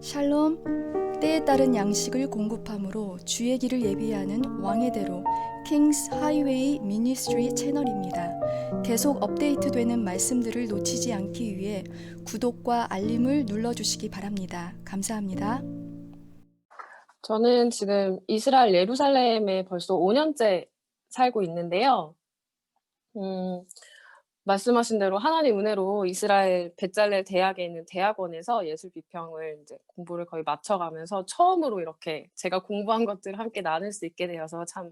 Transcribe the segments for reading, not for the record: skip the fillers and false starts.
샬롬, 때에 따른 양식을 공급함으로 주의 길을 예비하는 왕의 대로 킹스 하이웨이 미니스트리 채널입니다. 계속 업데이트되는 말씀들을 놓치지 않기 위해 구독과 알림을 눌러주시기 바랍니다. 감사합니다. 저는 지금 이스라엘 예루살렘에 벌써 5년째 살고 있는데요. 말씀하신 대로 하나님 은혜로 이스라엘 베잘렐 대학에 있는 대학원에서 예술 비평을 이제 공부를 거의 마쳐가면서 처음으로 이렇게 제가 공부한 것들을 함께 나눌 수 있게 되어서 참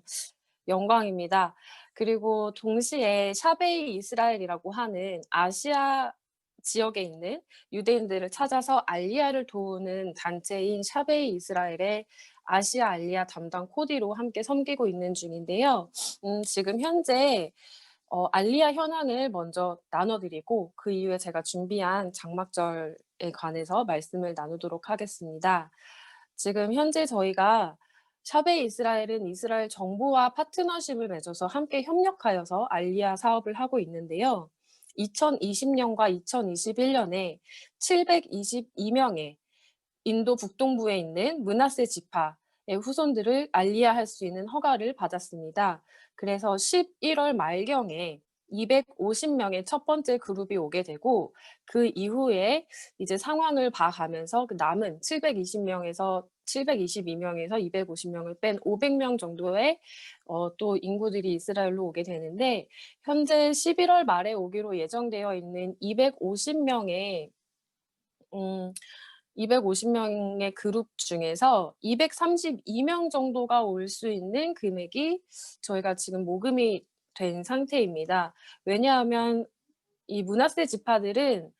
영광입니다. 그리고 동시에 샤베이 이스라엘이라고 하는 아시아 지역에 있는 유대인들을 찾아서 알리야를 도우는 단체인 샤베이 이스라엘의 아시아 알리야 담당 코디로 함께 섬기고 있는 중인데요. 지금 현재 알리야 현황을 먼저 나눠드리고 그 이후에 제가 준비한 장막절에 관해서 말씀을 나누도록 하겠습니다. 지금 현재 저희가 샤베이 이스라엘은 이스라엘 정부와 파트너십을 맺어서 함께 협력하여서 알리야 사업을 하고 있는데요. 2020년과 2021년에 722명의 인도 북동부에 있는 므낫세 지파의 후손들을 알리야할 수 있는 허가를 받았습니다. 그래서 11월 말경에 250명의 첫 번째 그룹이 오게 되고 그 이후에 이제 상황을 봐가면서 그 남은 722명에서 250명을 뺀 500명 정도의 또 인구들이 이스라엘로 오게 되는데 현재 11월 말에 오기로 예정되어 있는 250명의 그룹 중에서 232명 정도가 올 수 있는 금액이 저희가 지금 모금이 된 상태입니다. 왜냐하면 이 므낫세 지파들은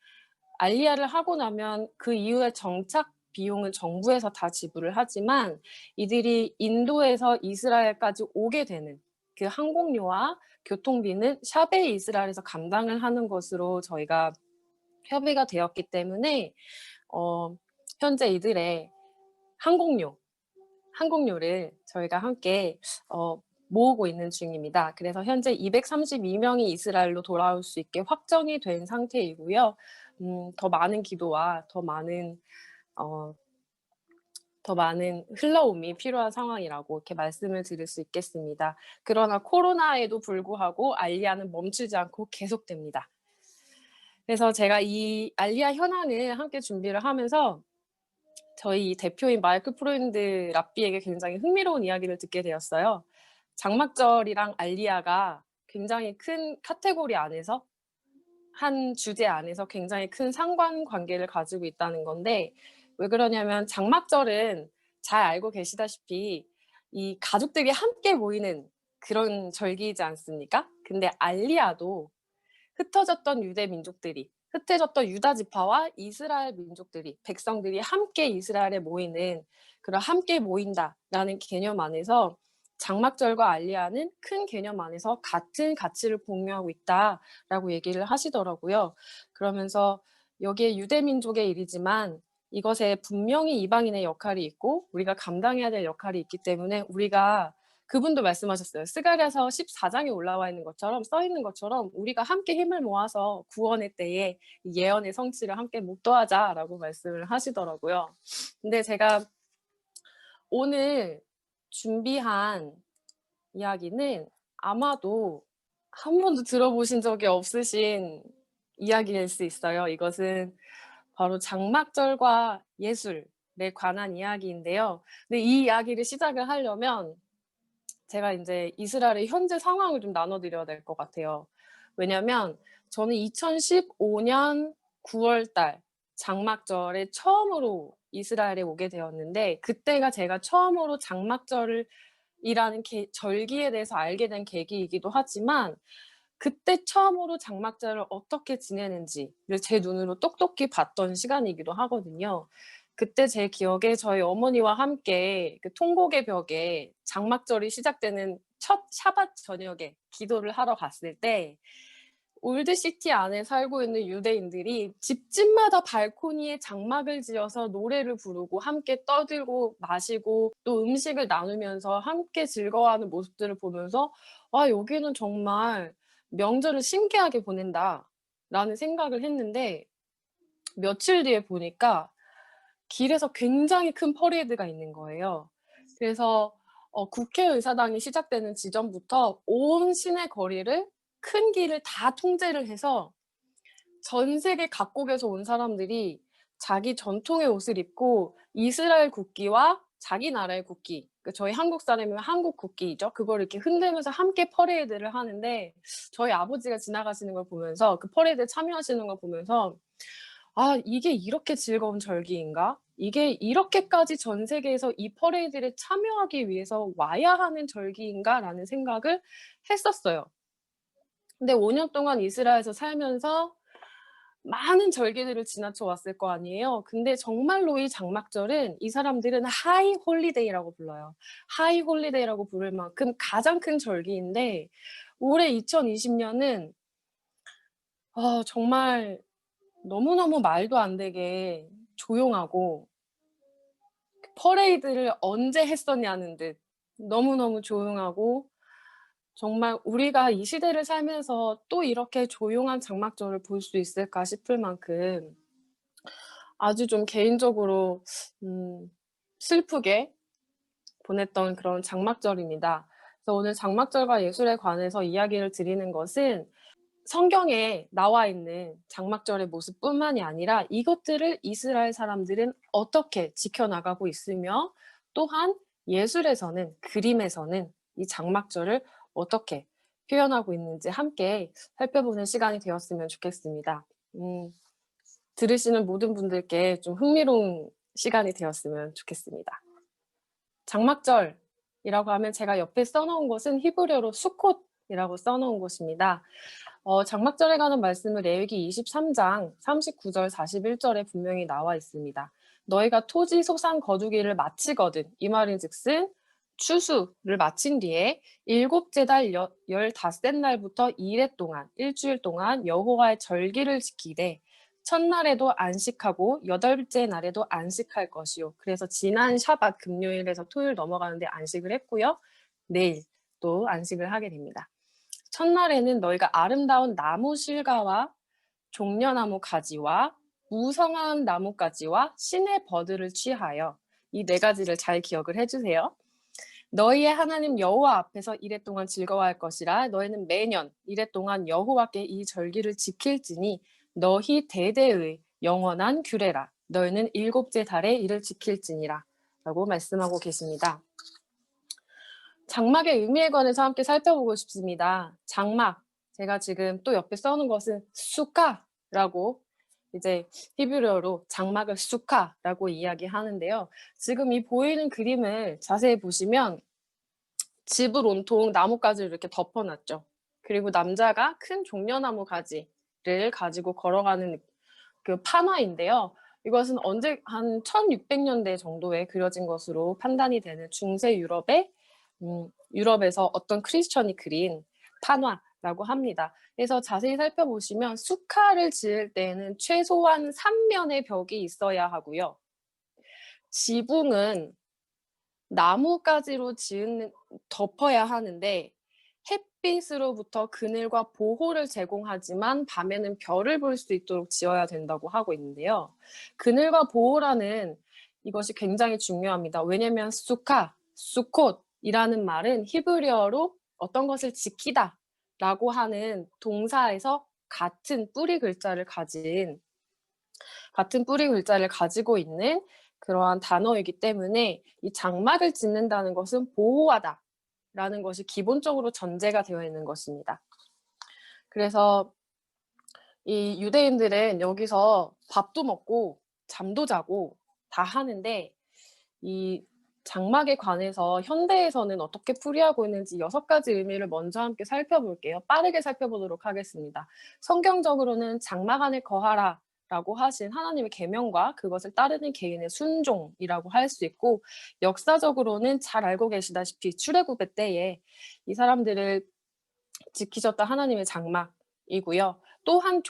알리야를 하고 나면 그 이후에 정착 비용은 정부에서 다 지불을 하지만 이들이 인도에서 이스라엘까지 오게 되는 그 항공료와 교통비는 샤베이 이스라엘에서 감당을 하는 것으로 저희가 협의가 되었기 때문에 현재 이들의 항공료를 저희가 함께 모으고 있는 중입니다. 그래서 현재 232명이 이스라엘로 돌아올 수 있게 확정이 된 상태이고요. 더 많은 기도와 더 많은 흘러옴이 필요한 상황이라고 이렇게 말씀을 드릴 수 있겠습니다. 그러나 코로나에도 불구하고 알리야는 멈추지 않고 계속됩니다. 그래서 제가 이 알리야 현황을 함께 준비를 하면서 저희 대표인 마이클 프로인드 랍비에게 굉장히 흥미로운 이야기를 듣게 되었어요. 장막절이랑 알리야가 굉장히 큰 카테고리 안에서 한 주제 안에서 굉장히 큰 상관관계를 가지고 있다는 건데 왜 그러냐면 장막절은 잘 알고 계시다시피 이 가족들이 함께 모이는 그런 절기이지 않습니까? 근데 알리야도 흩어졌던 유대 민족들이 흩어졌던 유다 지파와 이스라엘 민족들이 백성들이 함께 이스라엘에 모이는 그런 함께 모인다라는 개념 안에서 장막절과 알리야는 큰 개념 안에서 같은 가치를 공유하고 있다라고 얘기를 하시더라고요. 그러면서 여기에 유대 민족의 일이지만 이것에 분명히 이방인의 역할이 있고 우리가 감당해야 될 역할이 있기 때문에 우리가 그분도 말씀하셨어요. 스가랴서 14장에 올라와 있는 것처럼 써 있는 것처럼 우리가 함께 힘을 모아서 구원의 때에 예언의 성취를 함께 목도하자라고 말씀을 하시더라고요. 근데 제가 오늘 준비한 이야기는 아마도 한 번도 들어보신 적이 없으신 이야기일 수 있어요. 이것은 바로 장막절과 예술에 관한 이야기인데요. 근데 이 이야기를 시작을 하려면 제가 이제 이스라엘의 현재 상황을 좀 나눠드려야 될 것 같아요. 왜냐면 저는 2015년 9월 달 장막절에 처음으로 이스라엘에 오게 되었는데 그때가 제가 처음으로 장막절이라는 절기에 대해서 알게 된 계기이기도 하지만 그때 처음으로 장막절을 어떻게 지내는지를 제 눈으로 똑똑히 봤던 시간이기도 하거든요. 그때 제 기억에 저희 어머니와 함께 그 통곡의 벽에 장막절이 시작되는 첫 샤밧 저녁에 기도를 하러 갔을 때 올드시티 안에 살고 있는 유대인들이 집집마다 발코니에 장막을 지어서 노래를 부르고 함께 떠들고 마시고 또 음식을 나누면서 함께 즐거워하는 모습들을 보면서 아, 여기는 정말 명절을 신기하게 보낸다라는 생각을 했는데 며칠 뒤에 보니까 길에서 굉장히 큰 퍼레이드가 있는 거예요. 그래서 국회의사당이 시작되는 지점부터 온 시내 거리를 큰 길을 다 통제를 해서 전 세계 각국에서 온 사람들이 자기 전통의 옷을 입고 이스라엘 국기와 자기 나라의 국기, 그 저희 한국 사람이면 한국 국기이죠. 그걸 이렇게 흔들면서 함께 퍼레이드를 하는데 저희 아버지가 지나가시는 걸 보면서 그 퍼레이드에 참여하시는 걸 보면서 '아 이게 이렇게 즐거운 절기인가? 이게 이렇게까지 전 세계에서 이 퍼레이드에 참여하기 위해서 와야 하는 절기인가?'라는 생각을 했었어요. 근데 5년 동안 이스라엘에서 살면서 많은 절기들을 지나쳐 왔을 거 아니에요. 근데 정말로 이 장막절은 이 사람들은 하이 홀리데이라고 불러요. 하이 홀리데이라고 부를 만큼 가장 큰 절기인데 올해 2020년은 정말 너무너무 말도 안 되게 조용하고 퍼레이드를 언제 했었냐는 듯 너무너무 조용하고 정말 '우리가 이 시대를 살면서 또 이렇게 조용한 장막절을 볼 수 있을까?' 싶을 만큼 아주 좀 개인적으로 슬프게 보냈던 그런 장막절입니다. 그래서 오늘 장막절과 예술에 관해서 이야기를 드리는 것은 성경에 나와 있는 장막절의 모습뿐만이 아니라 이것들을 이스라엘 사람들은 어떻게 지켜나가고 있으며 또한 예술에서는 그림에서는 이 장막절을 어떻게 표현하고 있는지 함께 살펴보는 시간이 되었으면 좋겠습니다. 들으시는 모든 분들께 좀 흥미로운 시간이 되었으면 좋겠습니다. 장막절이라고 하면 제가 옆에 써 놓은 것은 히브리어로 수콧이라고 써 놓은 것입니다. 장막절에 관한 말씀은 레위기 23장 39절 41절에 분명히 나와 있습니다. 너희가 토지 소산 거두기를 마치거든 이 말인즉슨 추수를 마친 뒤에 일곱째 달 15째 날부터 2일 동안 일주일 동안 여호와의 절기를 지키되 첫날에도 안식하고 여덟째 날에도 안식할 것이요. 그래서 지난 샤bat 금요일에서 토요일 넘어가는데 안식을 했고요. 내일 또 안식을 하게 됩니다. 첫날에는 너희가 아름다운 나무 실과와 종려나무 가지와 무성한 나뭇가지와 신의 버드를 취하여 이 네 가지를 잘 기억을 해주세요. 너희의 하나님 여호와 앞에서 이래 동안 즐거워할 것이라 너희는 매년 이래 동안 여호와께 이 절기를 지킬지니 너희 대대의 영원한 규례라 너희는 일곱째 달에 이를 지킬지니라 라고 말씀하고 계십니다. 장막의 의미에 관해서 함께 살펴보고 싶습니다. 장막, 제가 지금 또 옆에 써놓은 것은 수카라고 이제 히브리어로 장막을 수카라고 이야기하는데요. 지금 이 보이는 그림을 자세히 보시면 집을 온통 나뭇가지를 이렇게 덮어놨죠. 그리고 남자가 큰 종려나무 가지를 가지고 걸어가는 그 판화인데요. 이것은 언제 한 1600년대 정도에 그려진 것으로 판단이 되는 중세 유럽에서 어떤 크리스천이 그린 판화라고 합니다. 그래서 자세히 살펴보시면 수카를 지을 때에는 최소한 3면의 벽이 있어야 하고요. 지붕은 나뭇가지로 덮어야 하는데 햇빛으로부터 그늘과 보호를 제공하지만 밤에는 별을 볼 수 있도록 지어야 된다고 하고 있는데요. 그늘과 보호라는 이것이 굉장히 중요합니다. 왜냐하면 수콧이라는 말은 히브리어로 어떤 것을 지키다라고 하는 동사에서 같은 뿌리 글자를 가지고 있는 그러한 단어이기 때문에 이 장막을 짓는다는 것은 보호하다라는 것이 기본적으로 전제가 되어 있는 것입니다. 그래서 이 유대인들은 여기서 밥도 먹고 잠도 자고 다 하는데 이 장막에 관해서 현대에서는 어떻게 풀이하고 있는지 6가지 의미를 먼저 함께 살펴볼게요. 빠르게 살펴보도록 하겠습니다. 성경적으로는 장막 안에 거하라 라고 하신 하나님의 계명과 그것을 따르는 개인의 순종이라고 할 수 있고 역사적으로는 잘 알고 계시다시피 출애굽의 때에 이 사람들을 지키셨던 하나님의 장막이고요. 또한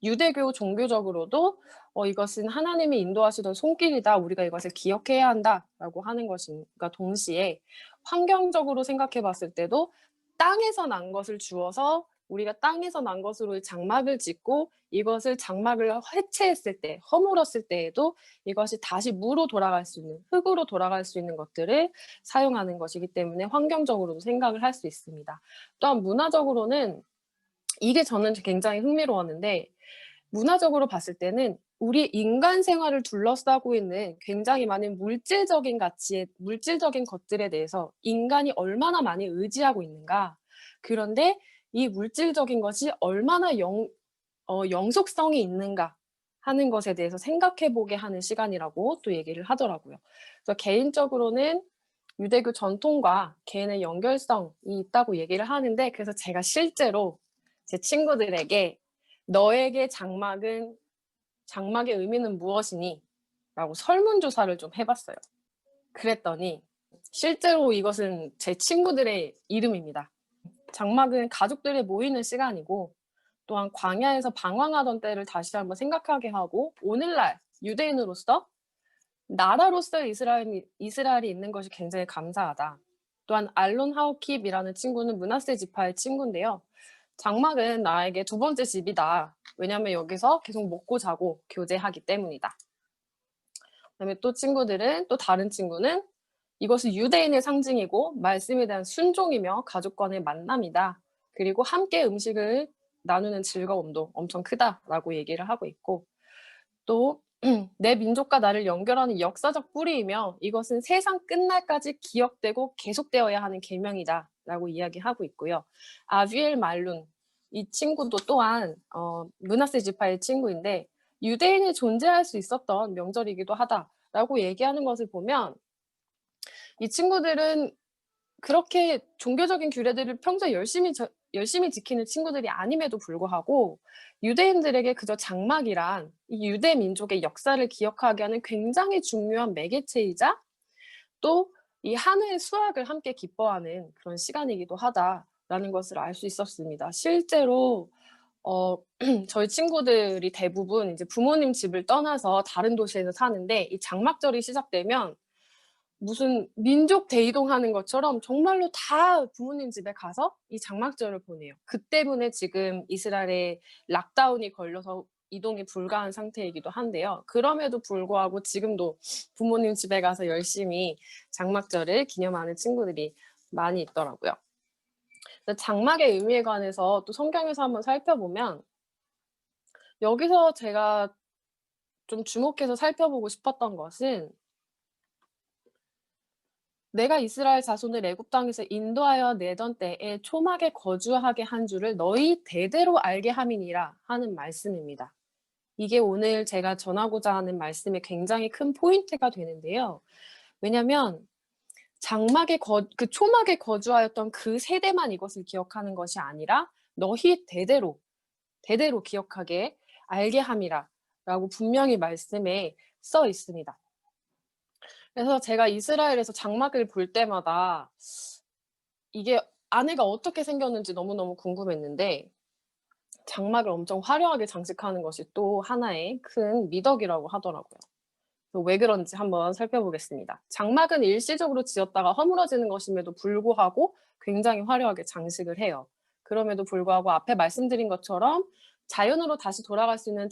유대교 종교적으로도 이것은 하나님이 인도하시던 손길이다. 우리가 이것을 기억해야 한다라고 하는 것인가 동시에 환경적으로 생각해 봤을 때도 땅에서 난 것을 주어서 우리가 땅에서 난 것으로 장막을 짓고 이것을 장막을 해체했을 때, 허물었을 때에도 이것이 다시 무로 돌아갈 수 있는, 흙으로 돌아갈 수 있는 것들을 사용하는 것이기 때문에 환경적으로도 생각을 할 수 있습니다. 또한 문화적으로는 이게 저는 굉장히 흥미로웠는데, 문화적으로 봤을 때는 우리 인간 생활을 둘러싸고 있는 굉장히 많은 물질적인 가치에, 물질적인 것들에 대해서 인간이 얼마나 많이 의지하고 있는가. 그런데 이 물질적인 것이 얼마나 영속성이 있는가 하는 것에 대해서 생각해 보게 하는 시간이라고 또 얘기를 하더라고요. 그래서 개인적으로는 유대교 전통과 개인의 연결성이 있다고 얘기를 하는데, 그래서 제가 실제로 제 친구들에게 "너에게 장막의 의미는 무엇이니?" 라고 설문조사를 좀 해 봤어요. 그랬더니 실제로 이것은 제 친구들의 이름입니다. 장막은 가족들이 모이는 시간이고, 또한 광야에서 방황하던 때를 다시 한번 생각하게 하고, 오늘날 유대인으로서 나라로서의 이스라엘이 있는 것이 굉장히 감사하다. 또한 알론 하우킵이라는 친구는 므낫세 지파의 친구인데요. 장막은 나에게 두 번째 집이다. 왜냐하면 여기서 계속 먹고 자고 교제하기 때문이다. 그다음에 또 다른 친구는 이것은 유대인의 상징이고 말씀에 대한 순종이며 가족 간의 만남이다. 그리고 함께 음식을 나누는 즐거움도 엄청 크다라고 얘기를 하고 있고, 또 내 민족과 나를 연결하는 역사적 뿌리이며 이것은 세상 끝날까지 기억되고 계속되어야 하는 계명이다라고 이야기하고 있고요. 아비엘 말룬, 이 친구도 또한 므낫세 지파의 친구인데 유대인이 존재할 수 있었던 명절이기도 하다라고 얘기하는 것을 보면, 이 친구들은 그렇게 종교적인 규례들을 평소에 열심히 지키는 친구들이 아님에도 불구하고 유대인들에게 그저 장막이란 이 유대 민족의 역사를 기억하게 하는 굉장히 중요한 매개체이자 또 이 한 해의 수확을 함께 기뻐하는 그런 시간이기도 하다라는 것을 알 수 있었습니다. 실제로 저희 친구들이 대부분 이제 부모님 집을 떠나서 다른 도시에서 사는데, 이 장막절이 시작되면 무슨 민족 대이동하는 것처럼 정말로 다 부모님 집에 가서 이 장막절을 보내요. 그 때문에 지금 이스라엘에 락다운이 걸려서 이동이 불가한 상태이기도 한데요. 그럼에도 불구하고 지금도 부모님 집에 가서 열심히 장막절을 기념하는 친구들이 많이 있더라고요. 장막의 의미에 관해서 또 성경에서 한번 살펴보면, 여기서 제가 좀 주목해서 살펴보고 싶었던 것은, 내가 이스라엘 자손을 애굽 땅에서 인도하여 내던 때에 초막에 거주하게 한 줄을 너희 대대로 알게 함이니라 하는 말씀입니다. 이게 오늘 제가 전하고자 하는 말씀의 굉장히 큰 포인트가 되는데요. 왜냐하면 그 초막에 거주하였던 그 세대만 이것을 기억하는 것이 아니라 너희 대대로 기억하게 알게 함이라 라고 분명히 말씀에 써 있습니다. 그래서 제가 이스라엘에서 장막을 볼 때마다 이게 안에가 어떻게 생겼는지 너무너무 궁금했는데, 장막을 엄청 화려하게 장식하는 것이 또 하나의 큰 미덕이라고 하더라고요. 왜 그런지 한번 살펴보겠습니다. 장막은 일시적으로 지었다가 허물어지는 것임에도 불구하고 굉장히 화려하게 장식을 해요. 그럼에도 불구하고 앞에 말씀드린 것처럼 자연으로 다시 돌아갈 수 있는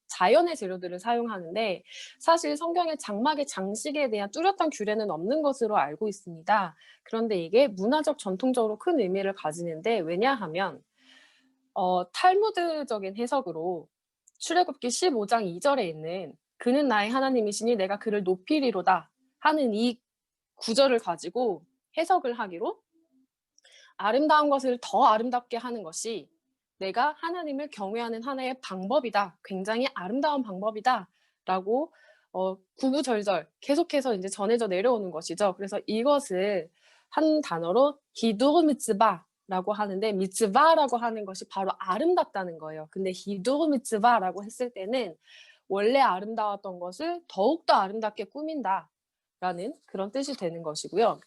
자연의 재료들을 사용하는데, 사실 성경에 장막의 장식에 대한 뚜렷한 규례는 없는 것으로 알고 있습니다. 그런데 이게 문화적 전통적으로 큰 의미를 가지는데, 왜냐하면 탈무드적인 해석으로 출애굽기 15장 2절에 있는 "그는 나의 하나님이시니 내가 그를 높이리로다" 하는 이 구절을 가지고 해석을 하기로, 아름다운 것을 더 아름답게 하는 것이 내가 하나님을 경외하는 하나의 방법이다. 굉장히 아름다운 방법이다라고 구구절절 계속해서 이제 전해져 내려오는 것이죠. 그래서 이것을 한 단어로 히두르 미츠바라고 하는데, 미츠바라고 하는 것이 바로 아름답다는 거예요. 근데 히두르 미츠바라고 했을 때는 원래 아름다웠던 것을 더욱더 아름답게 꾸민다라는 그런 뜻이 되는 것이고요.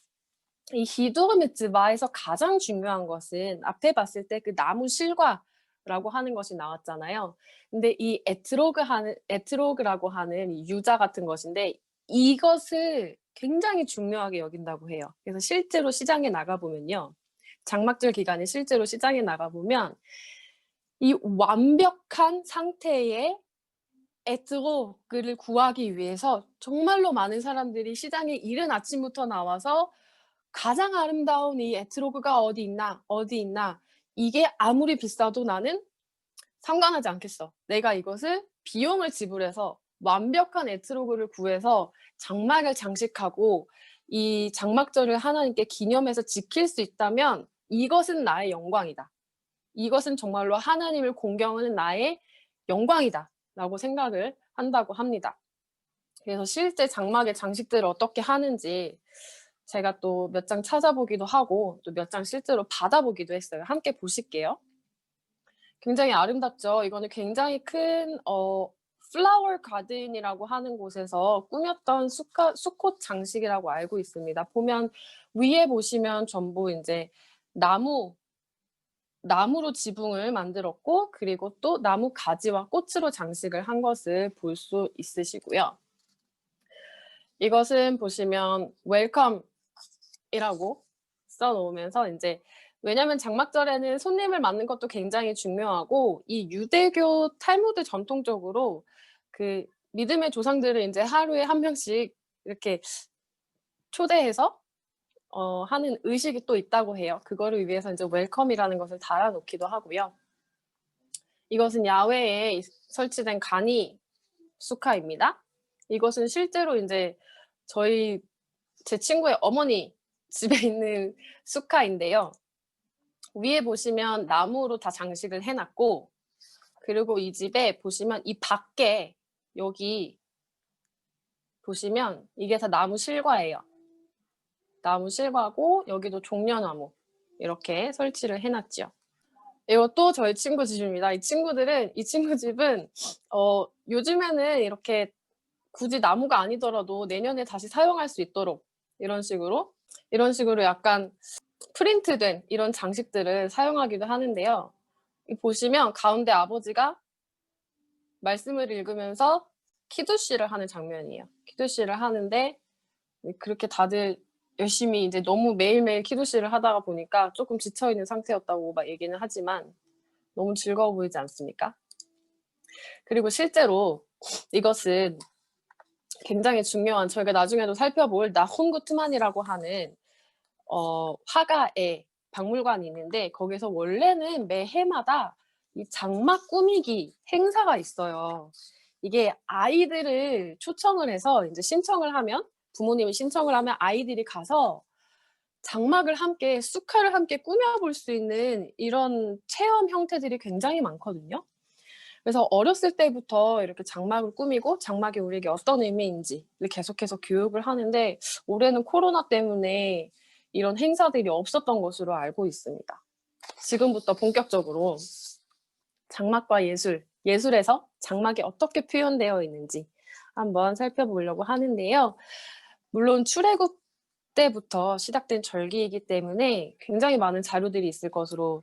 이 히두르 미츠바에서 가장 중요한 것은 앞에 봤을 때 그 나무 실과라고 하는 것이 나왔잖아요. 근데 이 에트로그라고 하는 이 유자 같은 것인데, 이것을 굉장히 중요하게 여긴다고 해요. 그래서 실제로 시장에 나가 보면요, 장막절 기간에 실제로 시장에 나가 보면 이 완벽한 상태의 에트로그를 구하기 위해서 정말로 많은 사람들이 시장에 이른 아침부터 나와서 가장 아름다운 이 에트로그가 어디 있나, 어디 있나. 이게 아무리 비싸도 나는 상관하지 않겠어. 내가 이것을 비용을 지불해서 완벽한 에트로그를 구해서 장막을 장식하고 이 장막절을 하나님께 기념해서 지킬 수 있다면 이것은 나의 영광이다. 이것은 정말로 하나님을 공경하는 나의 영광이다라고 생각을 한다고 합니다. 그래서 실제 장막의 장식들을 어떻게 하는지 제가 또 몇 장 찾아보기도 하고 또 몇 장 실제로 받아보기도 했어요. 함께 보실게요. 굉장히 아름답죠. 이거는 굉장히 큰 플라워 가든이라고 하는 곳에서 꾸몄던 수꽃 장식이라고 알고 있습니다. 보면 위에 보시면 전부 인제 나무로 지붕을 만들었고 그리고 또 나무 가지와 꽃으로 장식을 한 것을 볼 수 있으시고요. 이것은 보시면 웰컴이라고 써 놓으면서 인제 왜냐면 장막절에는 손님을 맞는 것도 굉장히 중요하고 이 유대교 탈무드 전통적으로 그 믿음의 조상들을 인제 하루에 한 명씩 이렇게 초대해서 하는 의식이 또 있다고 해요. 그거를 위해서 인제 웰컴이라는 것을 달아 놓기도 하고요. 이것은 야외에 설치된 가니 수카입니다. 이것은 실제로 인제 제 친구의 어머니 집에 있는 수카인데요. 위에 보시면 나무로 다 장식을 해 놨고 그리고 이 집에 보시면 이 밖에 여기 보시면 이게 다 나무 실과예요. 나무 실과고 여기도 종려나무 이렇게 설치를 해 놨지요. 이것도 저희 친구 집입니다. 이 친구 집은 요즘에는 이렇게 굳이 나무가 아니더라도 내년에 다시 사용할 수 있도록 이런 식으로 약간 프린트된 이런 장식들을 사용하기도 하는데요. 이 보시면 가운데 아버지가 말씀을 읽으면서 키두시를 하는 장면이에요. 키두시를 하는데 그렇게 다들 열심히 이제 너무 매일매일 키두시를 하다가 보니까 쪼끔 지쳐 있는 상태였다고 막 얘기는 하지만 너무 즐거워 보이지 않습니까? 그리고 실제로 이것은 굉장히 중요한 저희가 나중에도 살펴볼 나훔 구트만이라고 하는 화가의 박물관이 있는데 거기서 원래는 매해마다 이 장막 꾸미기 행사가 있어요. 이게 아이들을 초청을 해서 인제 신청을 하면 부모님이 신청을 하면 아이들이 가서 장막을 함께 수카를 함께 꾸며 볼 수 있는 이런 체험 형태들이 굉장히 많거든요. 그래서 어렸을 때부터 이렇게 장막을 꾸미고 장막이 우리에게 어떤 의미인지를 계속해서 교육을 하는데 올해는 코로나 때문에 이런 행사들이 없었던 것으로 알고 있습니다. 지금부터 본격적으로 장막과 예술에서 장막이 어떻게 표현되어 있는지 한번 살펴보려고 하는데요. 물론 출애굽 때부터 시작된 절기이기 때문에 굉장히 많은 자료들이 있을 것으로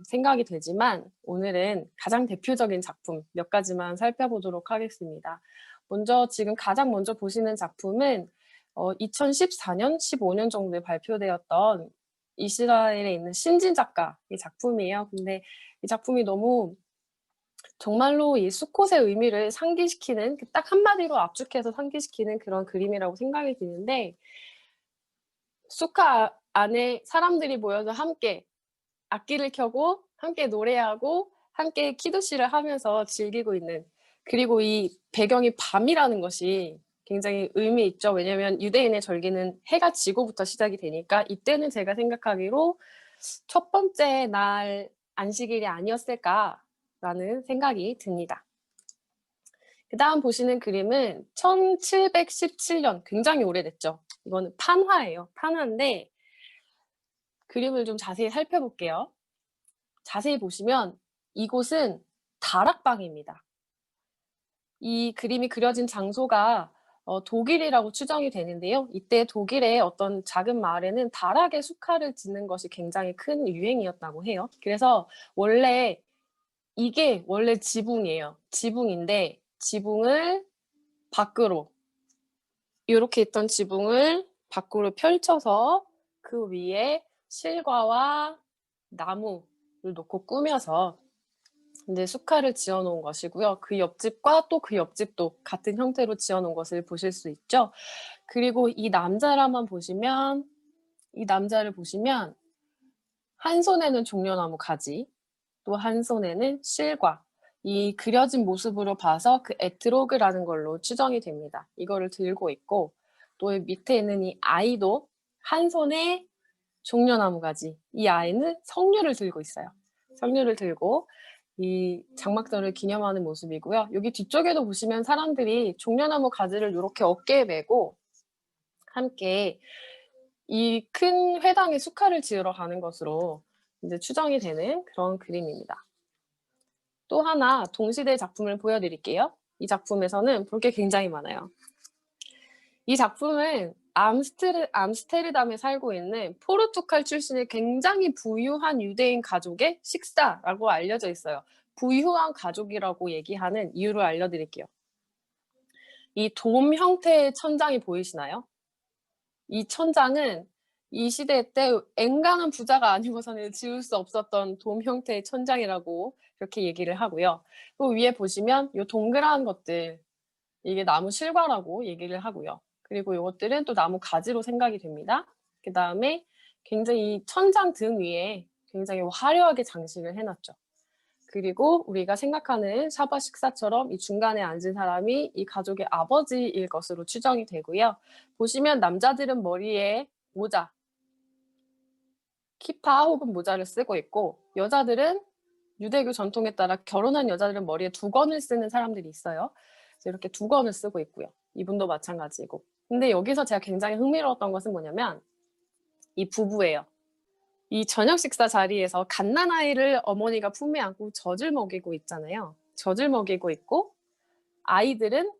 생각이 되지만 오늘은 가장 대표적인 작품 몇 가지만 살펴보도록 하겠습니다. 지금 가장 먼저 보시는 작품은 2014년, 15년 정도에 발표되었던 이스라엘에 있는 신진 작가의 작품이에요. 근데 이 작품이 너무 정말로 이 수콧의 의미를 상기시키는 딱 한마디로 압축해서 상기시키는 그런 그림이라고 생각이 드는데 수카 안에 사람들이 모여서 함께 악기를 켜고 함께 노래하고 함께 키두시를 하면서 즐기고 있는 그리고 이 배경이 밤이라는 것이 굉장히 의미 있죠. 왜냐면 유대인의 절기는 해가 지고부터 시작이 되니까 이때는 제가 생각하기로 첫 번째 날 안식일이 아니었을까라는 생각이 듭니다. 그다음 보시는 그림은 1717년 굉장히 오래됐죠. 이거는 판화예요. 판화인데 그림을 좀 자세히 살펴볼게요. 자세히 보시면 이곳은 다락방입니다. 이 그림이 그려진 장소가 독일이라고 추정이 되는데요. 이때 독일의 어떤 작은 마을에는 다락에 수카를 짓는 것이 굉장히 큰 유행이었다고 해요. 그래서 이게 원래 지붕이에요. 지붕인데 지붕을 밖으로 요렇게 있던 지붕을 밖으로 펼쳐서 그 위에 실과와 나무를 놓고 꾸며서 이제 수카를 지어 놓은 것이고요. 그 옆집과 또 그 옆집도 같은 형태로 지어 놓은 것을 보실 수 있죠. 그리고 이 남자를 보시면 한 손에는 종려나무 가지, 또 한 손에는 실과, 이 그려진 모습으로 봐서 그 에트로그라는 걸로 추정이 됩니다. 이거를 들고 있고, 또 밑에 있는 이 아이도 한 손에 종려나무 가지, 이 아이는 석류를 들고 있어요. 석류를 들고 이 장막절을 기념하는 모습이고요. 여기 뒤쪽에도 보시면 사람들이 종려나무 가지를 이렇게 어깨에 메고 함께 이 큰 회당에 수카를 지으러 가는 것으로 이제 추정이 되는 그런 그림입니다. 또 하나 동시대 작품을 보여드릴게요. 이 작품에서는 볼 게 굉장히 많아요. 이 작품은 암스테르담에 살고 있는 포르투갈 출신의 굉장히 부유한 유대인 가족의 식사라고 알려져 있어요. 부유한 가족이라고 얘기하는 이유를 알려드릴게요. 이 돔 형태의 천장이 보이시나요? 이 천장은 이 시대 때 앵간한 부자가 아니고서는 지을 수 없었던 돔 형태의 천장이라고 그렇게 얘기를 하고요. 또 위에 보시면 이 동그란 것들, 이게 나무 실과라고 얘기를 하고요. 그리고 이것들은 또 나무 가지로 생각이 됩니다. 그 다음에 굉장히 이 천장 등 위에 굉장히 화려하게 장식을 해놨죠. 그리고 우리가 생각하는 샤바 식사처럼 이 중간에 앉은 사람이 이 가족의 아버지일 것으로 추정이 되고요. 보시면 남자들은 머리에 모자, 키파 혹은 모자를 쓰고 있고, 여자들은 유대교 전통에 따라 결혼한 여자들은 머리에 두건을 쓰는 사람들이 있어요. 그래서 이렇게 두건을 쓰고 있고요. 이분도 마찬가지고. 근데 여기서 제가 굉장히 흥미로웠던 것은 뭐냐면 이 부부예요. 이 저녁 식사 자리에서 갓난아이를 어머니가 품에 안고 젖을 먹이고 있잖아요. 젖을 먹이고 있고, 아이들은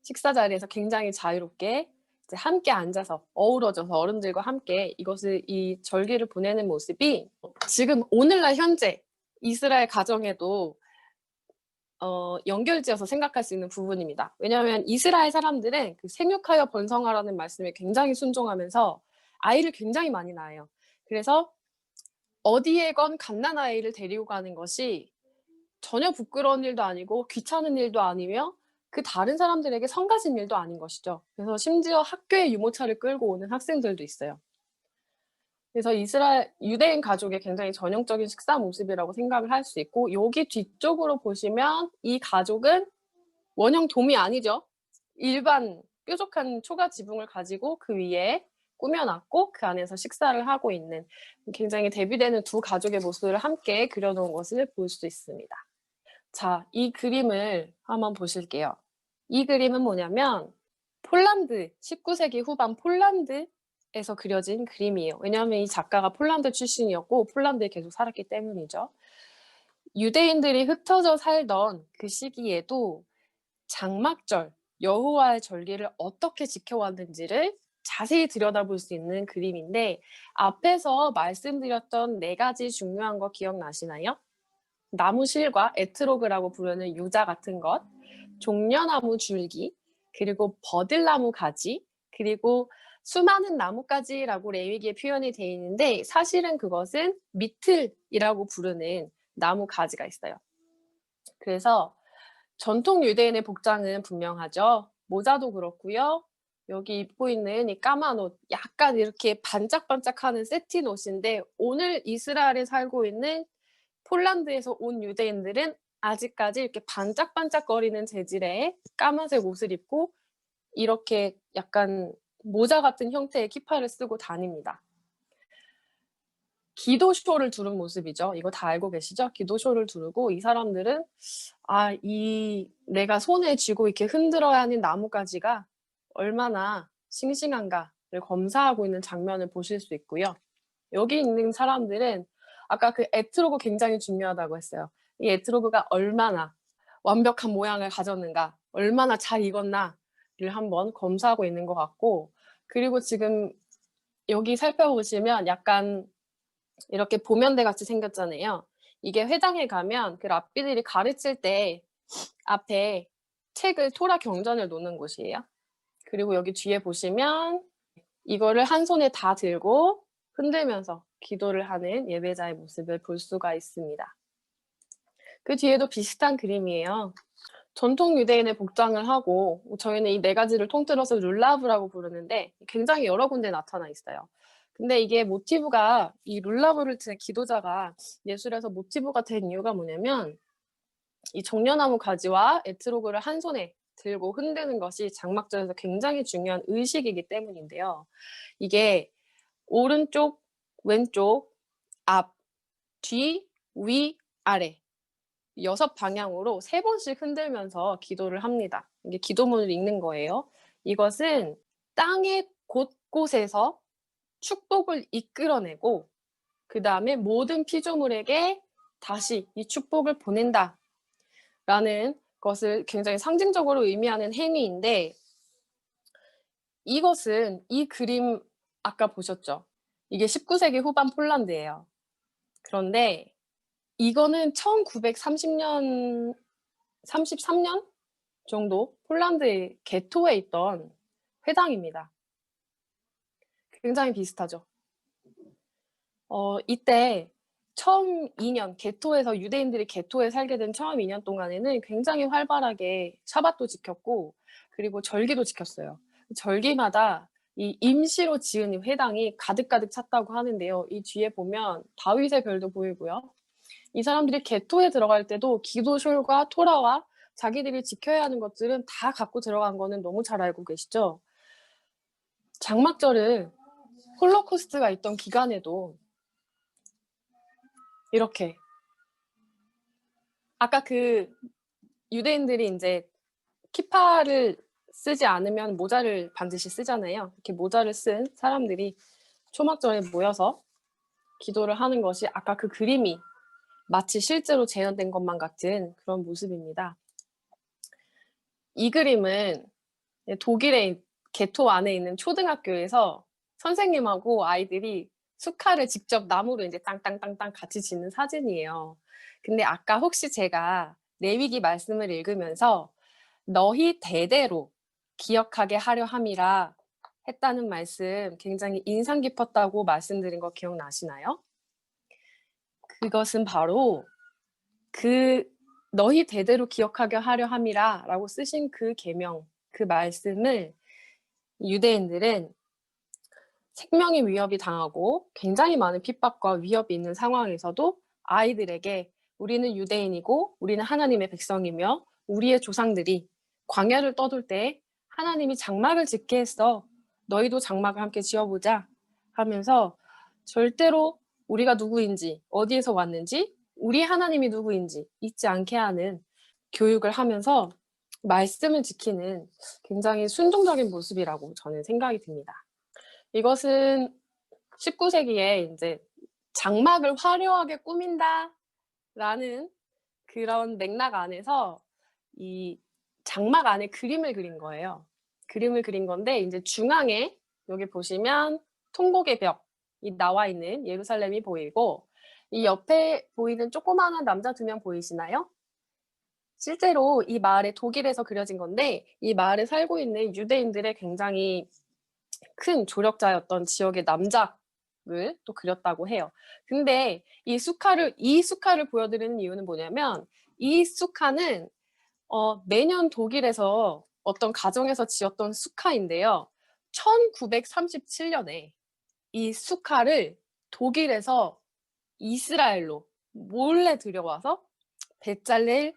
식사 자리에서 굉장히 자유롭게 이제 함께 앉아서 어우러져서 어른들과 함께 이 절기를 보내는 모습이 지금 오늘날 현재 이스라엘 가정에도 연결지어서 생각할 수 있는 부분입니다. 왜냐하면 이스라엘 사람들은 그 생육하여 번성하라는 말씀에 굉장히 순종하면서 아이를 굉장히 많이 낳아요. 그래서 어디에건 갓난아이를 데리고 가는 것이 전혀 부끄러운 일도 아니고 귀찮은 일도 아니며 그 다른 사람들에게 성가신 일도 아닌 것이죠. 그래서 심지어 학교에 유모차를 끌고 오는 학생들도 있어요. 그래서 유대인 가족의 굉장히 전형적인 식사 모습이라고 생각을 할 수 있고, 여기 뒤쪽으로 보시면 이 가족은 원형 돔이 아니죠. 일반 뾰족한 초가 지붕을 가지고 그 위에 꾸며놨고 그 안에서 식사를 하고 있는 굉장히 대비되는 두 가족의 모습을 함께 그려놓은 것을 볼 수 있습니다. 자, 이 그림을 한번 보실게요. 이 그림은 뭐냐면 폴란드, 19세기 후반 폴란드에서 그려진 그림이에요. 왜냐하면 이 작가가 폴란드 출신이었고 폴란드에 계속 살았기 때문이죠. 유대인들이 흩어져 살던 그 시기에도 장막절, 여호와의 절기를 어떻게 지켜왔는지를 자세히 들여다볼 수 있는 그림인데, 앞에서 말씀드렸던 4가지 중요한 거 기억나시나요? 나무 실과 에트로그라고 부르는 유자 같은 것, 종려나무 줄기, 그리고 버들나무 가지, 그리고 수많은 나뭇가지라고 레위기에 표현이 되어 있는데 사실은 그것은 미틀이라고 부르는 나무 가지가 있어요. 그래서 전통 유대인의 복장은 분명하죠. 모자도 그렇고요. 여기 입고 있는 이 까만 옷, 약간 이렇게 반짝반짝하는 세틴 옷인데, 오늘 이스라엘에 살고 있는 폴란드에서 온 유대인들은 아직까지 이렇게 반짝반짝거리는 재질의 까만색 옷을 입고 이렇게 약간 모자 같은 형태의 키파를 쓰고 다닙니다. 기도쇼를 두른 모습이죠. 이거 다 알고 계시죠? 기도쇼를 두르고 이 사람들은 내가 손에 쥐고 이렇게 흔들어야 하는 나뭇가지가 얼마나 싱싱한가를 검사하고 있는 장면을 보실 수 있고요. 여기 있는 사람들은 아까 그 에트로그 굉장히 중요하다고 했어요. 이 에트로그가 얼마나 완벽한 모양을 가졌는가, 얼마나 잘 익었나를 한번 검사하고 있는 것 같고, 그리고 지금 여기 살펴보시면 약간 이렇게 보면대 같이 생겼잖아요. 이게 회당에 가면 그 랍비들이 가르칠 때 앞에 토라 경전을 놓는 곳이에요. 그리고 여기 뒤에 보시면 이거를 한 손에 다 들고 흔들면서 기도를 하는 예배자의 모습을 볼 수가 있습니다. 그 뒤에도 비슷한 그림이에요. 전통 유대인의 복장을 하고 저희는 이 네 가지를 통틀어서 룰라브라고 부르는데 굉장히 여러 군데 나타나 있어요. 근데 이게 모티브가 이 룰라브를 든 기도자가 예술에서 모티브가 된 이유가 뭐냐면 이 정려나무 가지와 에트로그를 한 손에 들고 흔드는 것이 장막절에서 굉장히 중요한 의식이기 때문인데요. 이게 오른쪽, 왼쪽, 앞, 뒤, 위, 아래 6방향으로 3번씩 흔들면서 기도를 합니다. 이게 기도문을 읽는 거예요. 이것은 땅의 곳곳에서 축복을 이끌어내고 그다음에 모든 피조물에게 다시 이 축복을 보낸다 라는 것을 굉장히 상징적으로 의미하는 행위인데 이것은 이 그림 아까 보셨죠? 이게 19세기 후반 폴란드예요. 그런데 이거는 1930년 33년 정도 폴란드의 게토에 있던 회당입니다. 굉장히 비슷하죠. 이때 처음 2년 게토에서 유대인들이 게토에 살게 된 처음 2년 동안에는 굉장히 활발하게 샤밧도 지켰고 그리고 절기도 지켰어요. 절기마다 이 임시로 지은 이 회당이 가득가득 찼다고 하는데요. 이 뒤에 보면 다윗의 별도 보이고요. 이 사람들이 게토에 들어갈 때도 기도숄과 토라와 자기들이 지켜야 하는 것들은 다 갖고 들어간 거는 너무 잘 알고 계시죠? 장막절은 홀로코스트가 있던 기간에도 이렇게 아까 그 유대인들이 이제 키파를 쓰지 않으면 모자를 반드시 쓰잖아요. 이렇게 모자를 쓴 사람들이 초막절에 모여서 기도를 하는 것이 아까 그 그림이 마치 실제로 재현된 것만 같은 그런 모습입니다. 이 그림은 독일의 게토 안에 있는 초등학교에서 선생님하고 아이들이 수카를 직접 나무로 이제 땅땅땅땅 같이 짓는 사진이에요. 근데 아까 혹시 제가 레위기 말씀을 읽으면서 너희 대대로 기억하게 하려 함이라 했다는 말씀 굉장히 인상 깊었다고 말씀드린 거 기억나시나요? 그것은 바로 그 너희 대대로 기억하게 하려 함이라 라고 쓰신 그 계명, 그 말씀을 유대인들은 생명의 위협이 당하고 굉장히 많은 핍박과 위협이 있는 상황에서도 아이들에게 우리는 유대인이고 우리는 하나님의 백성이며 우리의 조상들이 광야를 떠돌 때 하나님이 장막을 짓게 했어. 너희도 장막을 함께 지어보자 하면서 절대로 우리가 누구인지 어디에서 왔는지 우리 하나님이 누구인지 잊지 않게 하는 교육을 하면서 말씀을 지키는 굉장히 순종적인 모습이라고 저는 생각이 듭니다. 이것은 19세기에 이제 장막을 화려하게 꾸민다라는 그런 맥락 안에서 이 장막 안에 그림을 그린 거예요. 그림을 그린 건데 이제 중앙에 여기 보시면 통곡의 벽이 나와 있는 예루살렘이 보이고 이 옆에 보이는 조그마한 남자 2명 보이시나요? 실제로 이 마을이 독일에서 그려진 건데 이 마을에 살고 있는 유대인들의 굉장히 큰 조력자였던 지역의 남작을 또 그렸다고 해요. 근데 이 수카를 보여드리는 이유는 뭐냐면 이 수카는 매년 독일에서 어떤 가정에서 지었던 수카인데요. 1937년에 이 수카를 독일에서 이스라엘로 몰래 들여와서 베잘렐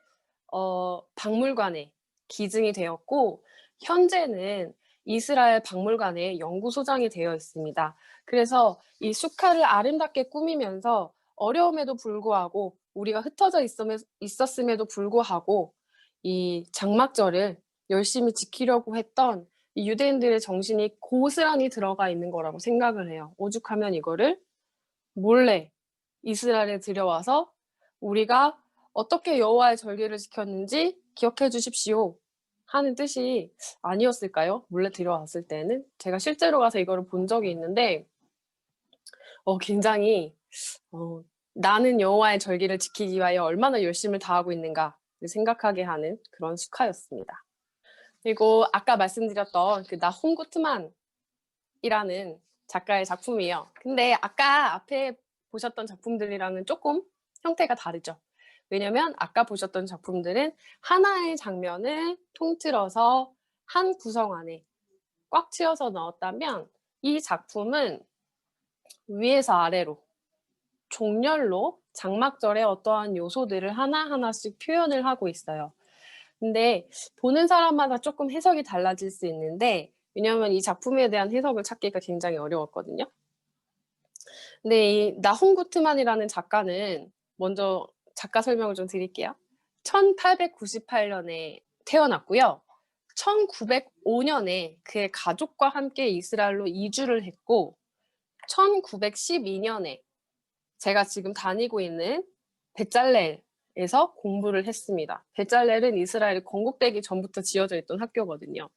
박물관에 기증이 되었고 현재는 이스라엘 박물관에 연구소장이 되어 있습니다. 그래서 이 수카를 아름답게 꾸미면서 어려움에도 불구하고 우리가 흩어져 있었음에도 불구하고 이 장막절을 열심히 지키려고 했던 이 유대인들의 정신이 고스란히 들어가 있는 거라고 생각을 해요. 오죽하면 이거를 몰래 이스라엘에 들여와서 우리가 어떻게 여호와의 절기를 지켰는지 기억해 주십시오 하는 뜻이 아니었을까요? 몰래 들여왔을 때는 제가 실제로 가서 이거를 본 적이 있는데 굉장히 나는 여호와의 절기를 지키기 위하여 얼마나 열심을 다하고 있는가를 생각하게 하는 그런 수카였습니다. 그리고 아까 말씀드렸던 그 나홈 구트만이라는 작가의 작품이에요. 근데 아까 앞에 보셨던 작품들이랑은 조금 형태가 다르죠. 왜냐면 아까 보셨던 작품들은 하나의 장면을 통틀어서 한 구성 안에 꽉 채워서 넣었다면 이 작품은 위에서 아래로 종렬로 장막절의 어떠한 요소들을 하나하나씩 표현을 하고 있어요. 근데 보는 사람마다 조금 해석이 달라질 수 있는데 왜냐하면 이 작품에 대한 해석을 찾기가 굉장히 어려웠거든요. 근데 이 나훈 구트만이라는 작가는 먼저 작가 설명을 좀 드릴게요. 1898년에 태어났고요. 1905년에 그의 가족과 함께 이스라엘로 이주를 했고 1912년에 제가 지금 다니고 있는 베잘렐에서 공부를 했습니다. 베잘렐은 이스라엘이 건국되기 전부터 지어져 있던 학교거든요.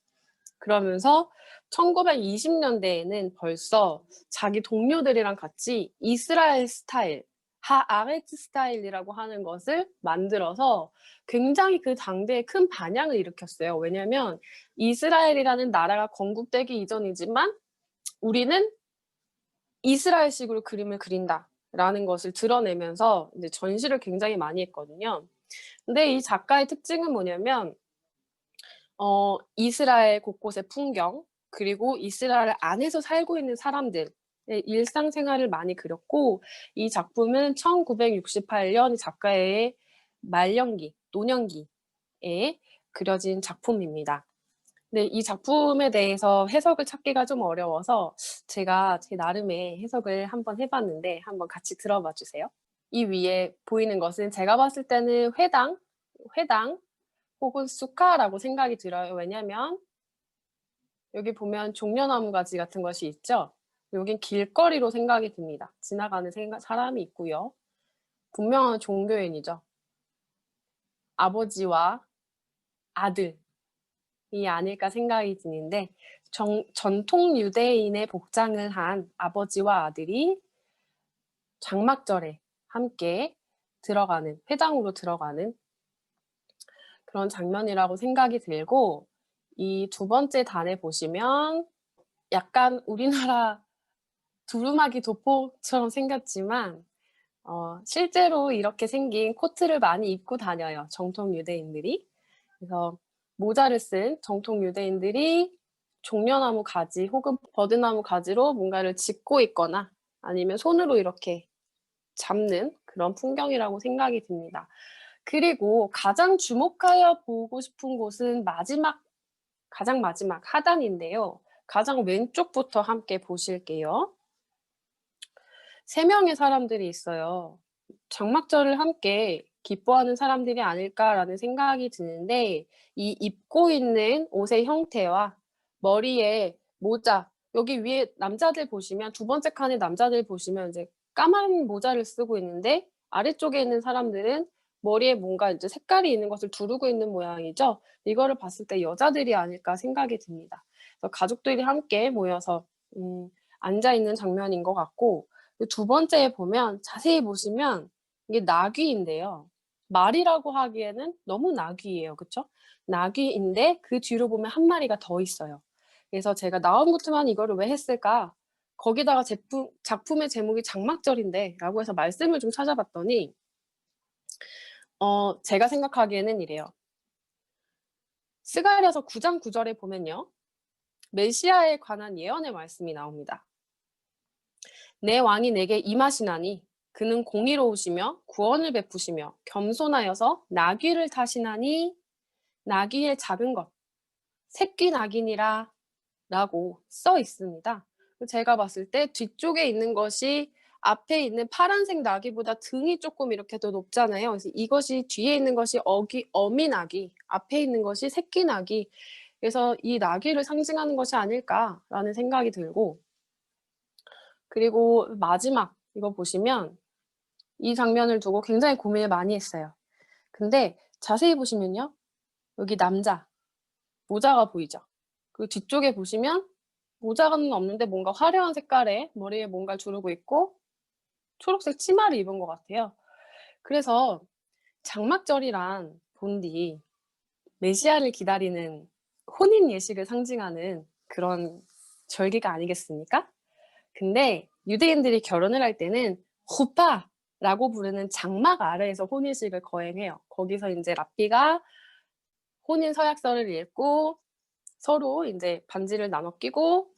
그러면서 1920년대에는 벌써 자기 동료들이랑 같이 이스라엘 스타일, 하아레츠 스타일이라고 하는 것을 만들어서 굉장히 그 당대에 큰 반향을 일으켰어요. 왜냐하면 이스라엘이라는 나라가 건국되기 이전이지만 우리는 이스라엘식으로 그림을 그린다라는 것을 드러내면서 이제 전시를 굉장히 많이 했거든요. 근데 이 작가의 특징은 뭐냐면 이스라엘 곳곳의 풍경 그리고 이스라엘 안에서 살고 있는 사람들의 일상생활을 많이 그렸고 이 작품은 1968년 작가의 말년기, 노년기에 그려진 작품입니다. 근데 이 작품에 대해서 해석을 찾기가 좀 어려워서 제가 제 나름의 해석을 한번 해봤는데 한번 같이 들어봐 주세요. 이 위에 보이는 것은 제가 봤을 때는 회당 혹은 수카라고 생각이 들어요. 왜냐면 여기 보면 종려나무 가지 같은 것이 있죠. 여긴 길거리로 생각이 듭니다. 지나가는 사람이 있고요. 분명한 종교인이죠. 아버지와 아들이 아닐까 생각이 드는데 전통 유대인의 복장을 한 아버지와 아들이 장막절에 함께 들어가는 회당으로 들어가는 그런 장면이라고 생각이 들고 이 두 번째 단에 보시면 약간 우리나라 두루마기 도포처럼 생겼지만 실제로 이렇게 생긴 코트를 많이 입고 다녀요. 정통 유대인들이. 그래서 모자를 쓴 정통 유대인들이 종려나무 가지 혹은 버드나무 가지로 뭔가를 짚고 있거나 아니면 손으로 이렇게 잡는 그런 풍경이라고 생각이 듭니다. 그리고 가장 주목하여 보고 싶은 곳은 가장 마지막 하단인데요. 가장 왼쪽부터 함께 보실게요. 3명의 사람들이 있어요. 장막절을 함께 기뻐하는 사람들이 아닐까라는 생각이 드는데 이 입고 있는 옷의 형태와 머리에 모자 여기 위에 남자들 보시면 두 번째 칸의 남자들 보시면 이제 까만 모자를 쓰고 있는데 아래쪽에 있는 사람들은 머리에 뭔가 이제 색깔이 있는 것을 두르고 있는 모양이죠. 이거를 봤을 때 여자들이 아닐까 생각이 듭니다. 그래서 가족들이 함께 모여서 앉아 있는 장면인 것 같고 두 번째에 보면 자세히 보시면 이게 나귀인데요. 말이라고 하기에는 너무 나귀예요. 그쵸? 나귀인데 그 뒤로 보면 한 마리가 더 있어요. 그래서 제가 나훈 구트만이 이거를 왜 했을까? 거기다가 작품의 제목이 장막절인데 라고 해서 말씀을 좀 찾아봤더니 제가 생각하기에는 이래요. 스가랴서 9장 9절에 보면요. 메시아에 관한 예언의 말씀이 나옵니다. 내 왕이 내게 임하시나니 그는 공의로우시며 구원을 베푸시며 겸손하여서 나귀를 타시나니 나귀의 작은 것 새끼 나귀니라 라고 써 있습니다. 제가 봤을 때 뒤쪽에 있는 것이 앞에 있는 파란색 나귀보다 등이 조금 이렇게 더 높잖아요. 그래서 이것이 뒤에 있는 것이 어미 나귀, 앞에 있는 것이 새끼 나귀. 그래서 이 나귀를 상징하는 것이 아닐까라는 생각이 들고 그리고 마지막 이거 보시면 이 장면을 두고 굉장히 고민을 많이 했어요. 근데 자세히 보시면요. 여기 남자 모자가 보이죠. 그 뒤쪽에 보시면 모자는 없는데 뭔가 화려한 색깔의 머리에 뭔가를 두르고 있고 초록색 치마를 입은 것 같아요. 그래서 장막절이란 본디 메시아를 기다리는 혼인 예식을 상징하는 그런 절기가 아니겠습니까? 근데 유대인들이 결혼을 할 때는 후파라고 부르는 장막 아래에서 혼인식을 거행해요. 거기서 이제 랍비가 혼인 서약서를 읽고 서로 이제 반지를 나눠 끼고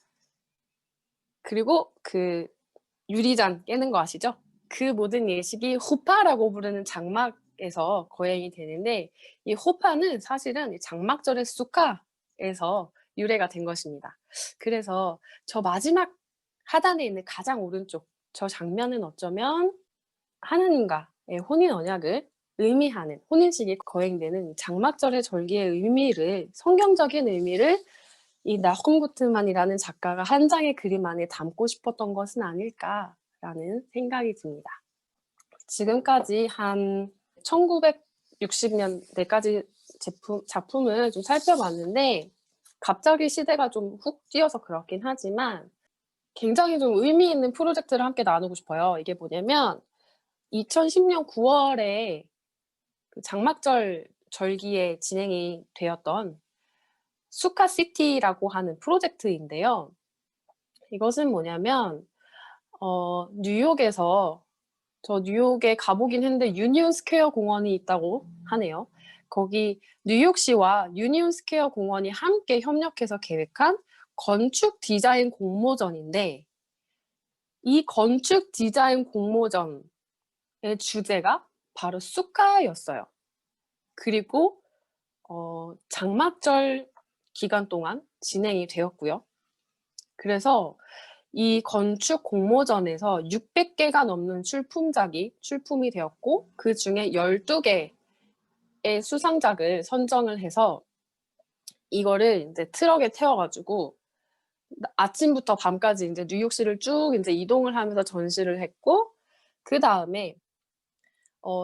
그리고 그 유리잔 깨는 거 아시죠? 그 모든 예식이 호파라고 부르는 장막에서 거행이 되는데 이 호파는 사실은 장막절의 수카에서 유래가 된 것입니다. 그래서 저 마지막 하단에 있는 가장 오른쪽 저 장면은 어쩌면 하나님과의 혼인 언약을 의미하는 혼인식이 거행되는 장막절의 절기의 의미를 성경적인 의미를 이 나홈 구트만이라는 작가가 한 장의 그림 안에 담고 싶었던 것은 아닐까라는 생각이 듭니다. 지금까지 한 1960년대까지 작품을 좀 살펴봤는데 갑자기 시대가 좀 훅 뛰어서 그렇긴 하지만 굉장히 좀 의미 있는 프로젝트를 함께 나누고 싶어요. 이게 뭐냐면 2010년 9월에 그 장막절 절기에 진행이 되었던 수카시티라고 하는 프로젝트인데요. 이것은 뭐냐면 뉴욕에서 저 뉴욕에 가보긴 했는데 유니온 스퀘어 공원이 있다고 하네요. 거기 뉴욕시와 유니온 스퀘어 공원이 함께 협력해서 계획한 건축 디자인 공모전인데 이 건축 디자인 공모전의 주제가 바로 수카였어요. 그리고 장막절 기간 동안 진행이 되었고요. 그래서 이 건축 공모전에서 600개가 넘는 출품이 되었고 그 중에 12개의 수상작을 선정을 해서 이거를 이제 트럭에 태워가지고 아침부터 밤까지 이제 뉴욕시를 쭉 이제 이동을 하면서 전시를 했고 그 다음에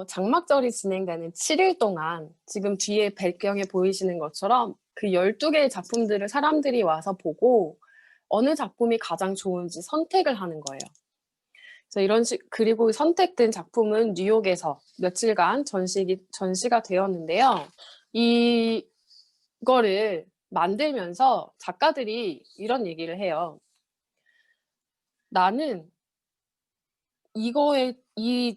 장막절이 진행되는 7일 동안 지금 뒤에 배경에 보이시는 것처럼 그 12개의 작품들을 사람들이 와서 보고 어느 작품이 가장 좋은지 선택을 하는 거예요. 그래서 그리고 선택된 작품은 뉴욕에서 며칠간 전시가 되었는데요. 이거를 만들면서 작가들이 이런 얘기를 해요. 나는 이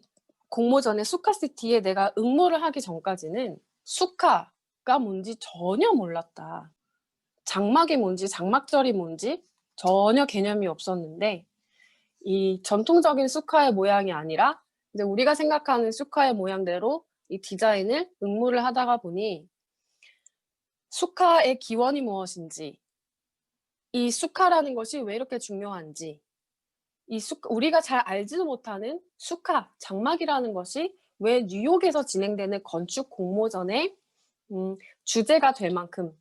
공모전의 수카시티에 내가 응모를 하기 전까지는 수카가 뭔지 전혀 몰랐다. 장막이 뭔지 장막절이 뭔지 전혀 개념이 없었는데 이 전통적인 수카의 모양이 아니라 이제 우리가 생각하는 수카의 모양대로 이 디자인을 응모를 하다가 보니 수카의 기원이 무엇인지 이 수카라는 것이 왜 이렇게 중요한지 우리가 잘 알지도 못하는 수카, 장막이라는 것이 왜 뉴욕에서 진행되는 건축 공모전의 주제가 될 만큼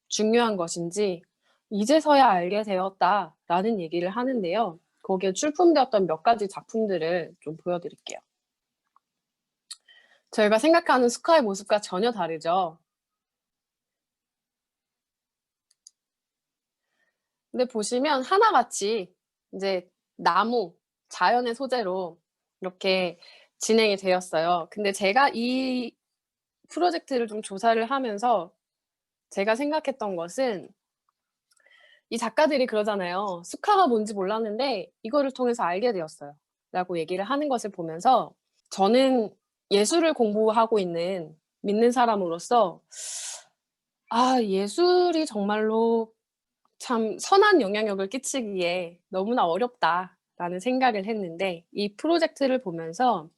중요한 것인지 이제서야 알게 되었다라는 얘기를 하는데요. 거기에 출품되었던 몇 가지 작품들을 좀 보여드릴게요. 저희가 생각하는 수카의 모습과 전혀 다르죠. 근데 보시면 하나같이 이제 나무, 자연의 소재로 이렇게 진행이 되었어요. 근데 제가 이 프로젝트를 좀 조사를 하면서 제가 생각했던 것은 이 작가들이 그러잖아요. 수카가 뭔지 몰랐는데 이거를 통해서 알게 되었어요. 라고 얘기를 하는 것을 보면서 저는 예술을 공부하고 있는 믿는 사람으로서 예술이 정말로 참 선한 영향력을 끼치기에 너무나 어렵다라는 생각을 했는데 이 프로젝트를 보면서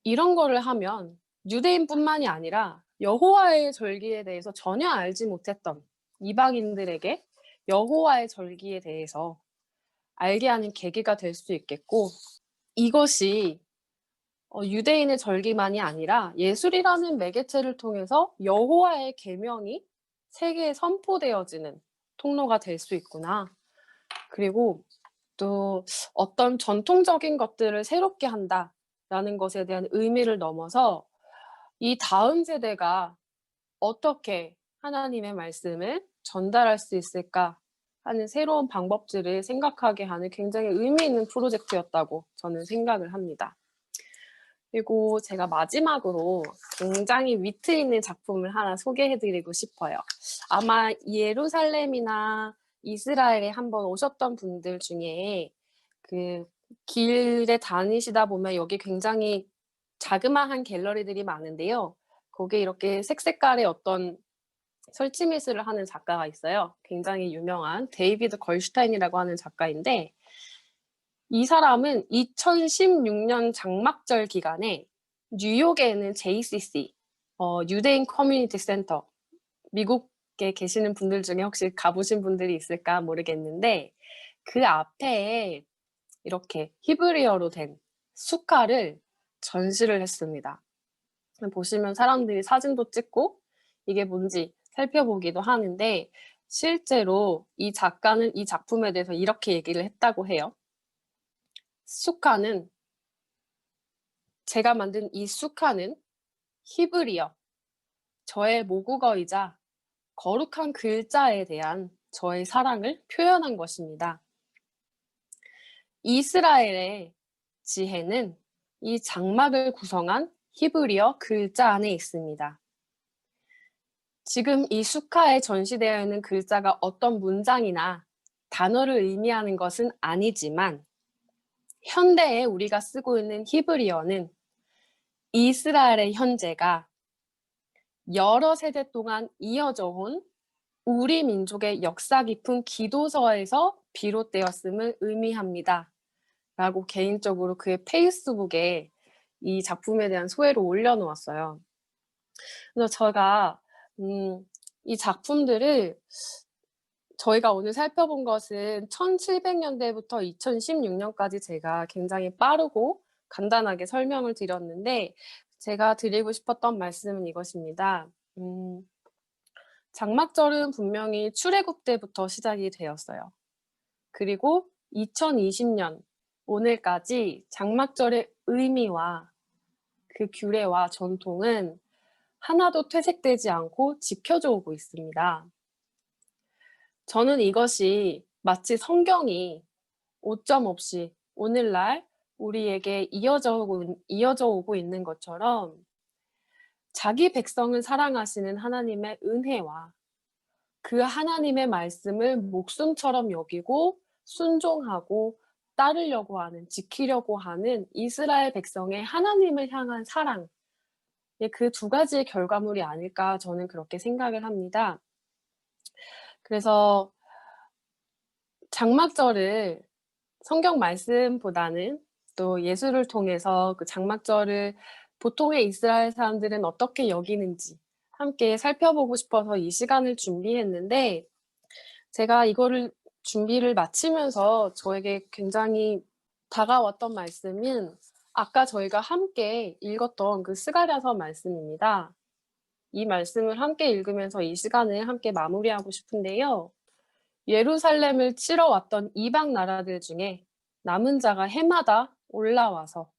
이런 거를 하면 유대인뿐만이 아니라 여호와의 절기에 대해서 전혀 알지 못했던 이방인들에게 여호와의 절기에 대해서 알게 하는 계기가 될 수 있겠고 이것이 유대인의 절기만이 아니라 예술이라는 매개체를 통해서 여호와의 계명이 세계에 선포되어지는 통로가 될 수 있구나. 그리고 또 어떤 전통적인 것들을 새롭게 한다라는 것에 대한 의미를 넘어서 이 다음 세대가 어떻게 하나님의 말씀을 전달할 수 있을까 하는 새로운 방법들을 생각하게 하는 굉장히 의미 있는 프로젝트였다고 저는 생각을 합니다. 그리고 제가 마지막으로 굉장히 위트 있는 작품을 하나 소개해드리고 싶어요. 아마 예루살렘이나 이스라엘에 한번 오셨던 분들 중에 그 길에 다니시다 보면 여기 굉장히 자그마한 갤러리들이 많은데요. 거기에 이렇게 색색깔의 어떤 설치 미술을 하는 작가가 있어요. 굉장히 유명한 데이비드 걸슈타인이라고 하는 작가인데 이 사람은 2016년 장막절 기간에 뉴욕에 있는 JCC 유대인 커뮤니티 센터 미국에 계시는 분들 중에 혹시 가보신 분들이 있을까 모르겠는데 그 앞에 이렇게 히브리어로 된 수카를 전시를 했습니다. 보시면 사람들이 사진도 찍고 이게 뭔지 살펴보기도 하는데 실제로 이 작가는 이 작품에 대해서 이렇게 얘기를 했다고 해요. 수카는 제가 만든 이 수카는 히브리어, 저의 모국어이자 거룩한 글자에 대한 저의 사랑을 표현한 것입니다. 이스라엘의 지혜는 이 장막을 구성한 히브리어 글자 안에 있습니다. 지금 이 수카에 전시되어 있는 글자가 어떤 문장이나 단어를 의미하는 것은 아니지만 현대에 우리가 쓰고 있는 히브리어는 이스라엘의 현재가 여러 세대 동안 이어져 온 우리 민족의 역사 깊은 기도서에서 비롯되었음을 의미합니다. 라고 개인적으로 그의 페이스북에 이 작품에 대한 소회를 올려놓았어요. 그래서 제가 이 작품들을 저희가 오늘 살펴본 것은 1700년대부터 2016년까지 제가 굉장히 빠르고 간단하게 설명을 드렸는데 제가 드리고 싶었던 말씀은 이것입니다. 장막절은 분명히 출애굽 때부터 시작이 되었어요. 그리고 2020년 오늘까지 장막절의 의미와 그 규례와 전통은 하나도 퇴색되지 않고 지켜져 오고 있습니다. 저는 이것이 마치 성경이 오점 없이 오늘날 우리에게 이어져 오고 있는 것처럼 자기 백성을 사랑하시는 하나님의 은혜와 그 하나님의 말씀을 목숨처럼 여기고 순종하고 따르려고 하는, 지키려고 하는 이스라엘 백성의 하나님을 향한 사랑, 그 두 가지의 결과물이 아닐까 저는 그렇게 생각을 합니다. 그래서 장막절을 성경 말씀보다는 또 예술을 통해서 그 장막절을 보통의 이스라엘 사람들은 어떻게 여기는지 함께 살펴보고 싶어서 이 시간을 준비했는데 제가 이거를 준비를 마치면서 저에게 굉장히 다가왔던 말씀은 아까 저희가 함께 읽었던 그 스가랴서 말씀입니다. 이 말씀을 함께 읽으면서 이 시간을 함께 마무리하고 싶은데요. 예루살렘을 치러 왔던 이방 나라들 중에 남은 자가 해마다 올라와서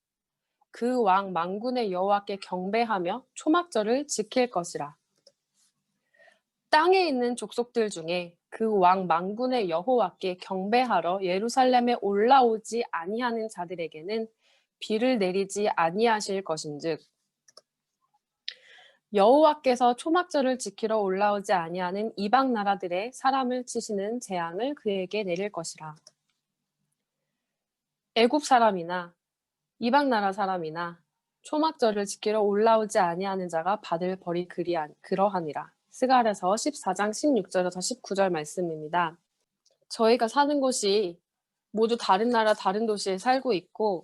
그 왕 만군의 여호와께 경배하며 초막절을 지킬 것이라. 땅에 있는 족속들 중에 그 왕 만군의 여호와께 경배하러 예루살렘에 올라오지 아니하는 자들에게는 비를 내리지 아니하실 것인즉 여호와께서 초막절을 지키러 올라오지 아니하는 이방 나라들의 사람을 치시는 재앙을 그에게 내릴 것이라. 애굽 사람이나 이방 나라 사람이나 초막절을 지키러 올라오지 아니하는 자가 받을 벌이 그러하니라. 스가랴서 14장 16절에서 19절 말씀입니다. 저희가 사는 곳이 모두 다른 나라 다른 도시에 살고 있고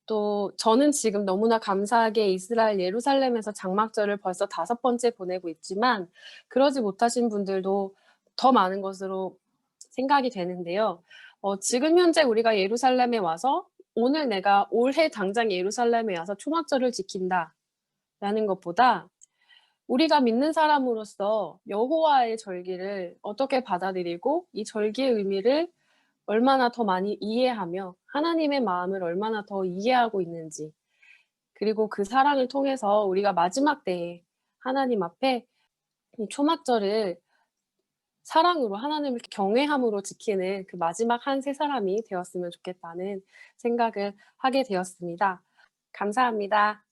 또 저는 지금 너무나 감사하게 이스라엘 예루살렘에서 장막절을 벌써 5번째 보내고 있지만 그러지 못하신 분들도 더 많은 것으로 생각이 되는데요. 지금 현재 우리가 예루살렘에 와서 오늘 내가 올해 당장 예루살렘에 와서 초막절을 지킨다 라는 것보다 우리가 믿는 사람으로서 여호와의 절기를 어떻게 받아들이고 이 절기의 의미를 얼마나 더 많이 이해하며 하나님의 마음을 얼마나 더 이해하고 있는지 그리고 그 사랑을 통해서 우리가 마지막 때에 하나님 앞에 이 초막절을 사랑으로 하나님을 경외함으로 지키는 그 마지막 한 세 사람이 되었으면 좋겠다는 생각을 하게 되었습니다. 감사합니다.